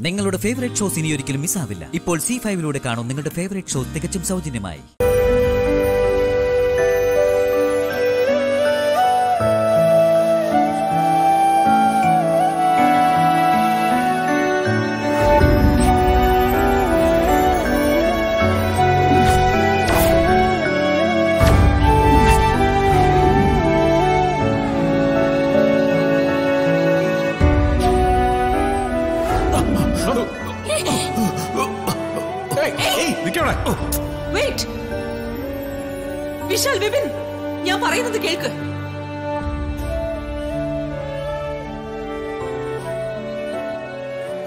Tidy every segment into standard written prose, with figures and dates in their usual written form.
നിങ്ങളുടെ favourite shows ഇനി ഒരിക്കലും മിസ്സാവില്ല. ഇപ്പോൾ C5 കാണും നിങ്ങളുടെ ഫേവറേറ്റ് ഷോ തികച്ചും സൗജന്യമായി. വിശാൽ, വിപിൻ, ഞാൻ പറയുന്നത് കേൾക്ക്.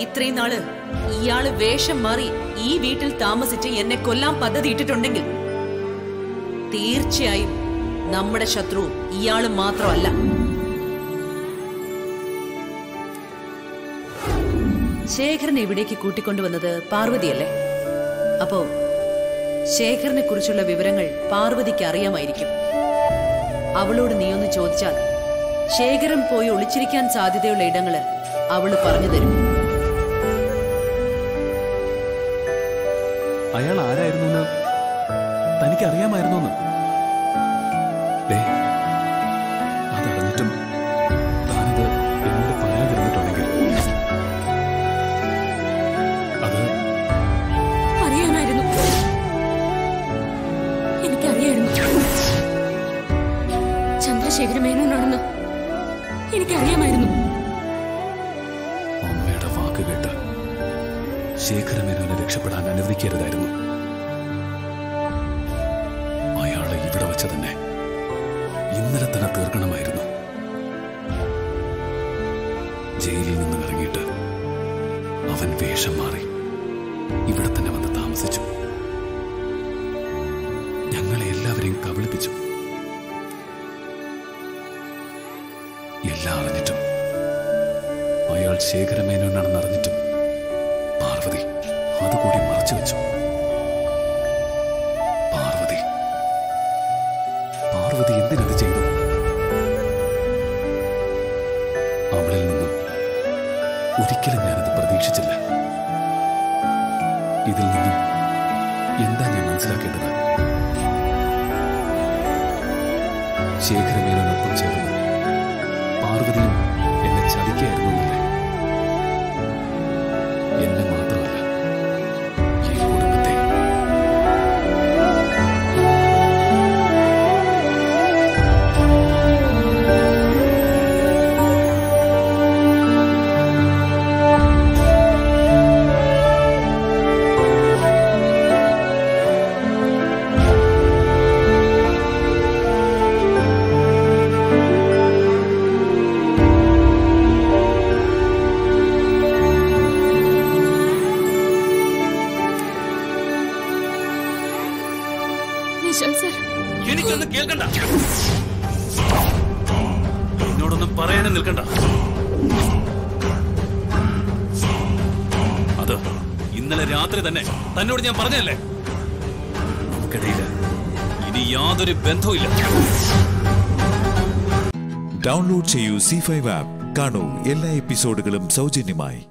ഇത്രയും നാള് ഇയാള് വേഷം മാറി ഈ വീട്ടിൽ താമസിച്ച് എന്നെ കൊല്ലാൻ പദ്ധതി ഇട്ടിട്ടുണ്ടെങ്കിൽ തീർച്ചയായും നമ്മുടെ ശത്രു ഇയാള് മാത്രമല്ല. ശേഖരനെ ഇവിടേക്ക് കൂട്ടിക്കൊണ്ടുവന്നത് പാർവതിയല്ലേ? അപ്പോ ശേഖരനെ കുറിച്ചുള്ള വിവരങ്ങൾ പാർവതിക്ക് അറിയാമായിരിക്കും. അവളോട് നീയൊന്ന് ചോദിച്ചാൽ ശേഖരൻ പോയി ഒളിച്ചിരിക്കാൻ സാധ്യതയുള്ള ഇടങ്ങള് അവള് പറഞ്ഞു തരും. അയാൾ ആരായിരുന്നു തനിക്കറിയാമായിരുന്നു? അതറിഞ്ഞിട്ടും താനിത് എന്നോട് പറയാതിരുന്നിട്ടുണ്ടെങ്കിൽ അത് അറിയാമായിരുന്നു. എനിക്കറിയായിരുന്നു ചന്ദ്രശേഖര മേനോനാണെന്ന്. എനിക്കറിയാമായിരുന്നു. അമ്മയുടെ വാക്ക് കേട്ട് ശേഖരമേനോനെ രക്ഷപ്പെടാൻ അനുവദിക്കരുതായിരുന്നു. അയാളെ ഇവിടെ വെച്ച് തന്നെ ഇന്നലെ തന്നെ തീർക്കണമായിരുന്നു. ജയിലിൽ നിന്നും ഇറങ്ങിയിട്ട് അവൻ വേഷം മാറി ഇവിടെ തന്നെ വന്ന് താമസിച്ചു. ഞങ്ങളെ എല്ലാവരെയും കബളിപ്പിച്ചു. എല്ലാം അറിഞ്ഞിട്ടും അയാൾ ശേഖരമേനോനാണെന്ന് അറിഞ്ഞിട്ടും പാർവതി അതുകൂടി മറച്ചു വെച്ചു. പാർവതി എന്തിനത് ചെയ്തു? അവളിൽ നിന്നും ഒരിക്കലും ഞാനത് പ്രതീക്ഷിച്ചില്ല. ഇതിൽ നിന്നും എന്താ ഞാൻ മനസ്സിലാക്കേണ്ടത്? ശേഖരമേനോനൊപ്പം ചേർന്ന് പാർവതിയും എന്നെ ചതിക്കായിരുന്നു എന്നല്ലേ? എന്നെ മാത്രമല്ല, ഈ കുടുംബത്തെ. എനിക്കൊന്നും കേൾക്കണ്ട, എന്നോടൊന്നും പറയാനും നിൽക്കണ്ട. അത് ഇന്നലെ രാത്രി തന്നെ തന്നോട് ഞാൻ പറഞ്ഞല്ലേ. നമുക്കിടയിൽ ഇനി യാതൊരു ബന്ധവുമില്ല. ഡൗൺലോഡ് ചെയ്യൂ C5 ആപ്പ്. കാണൂ എല്ലാ എപ്പിസോഡുകളും സൗജന്യമായി.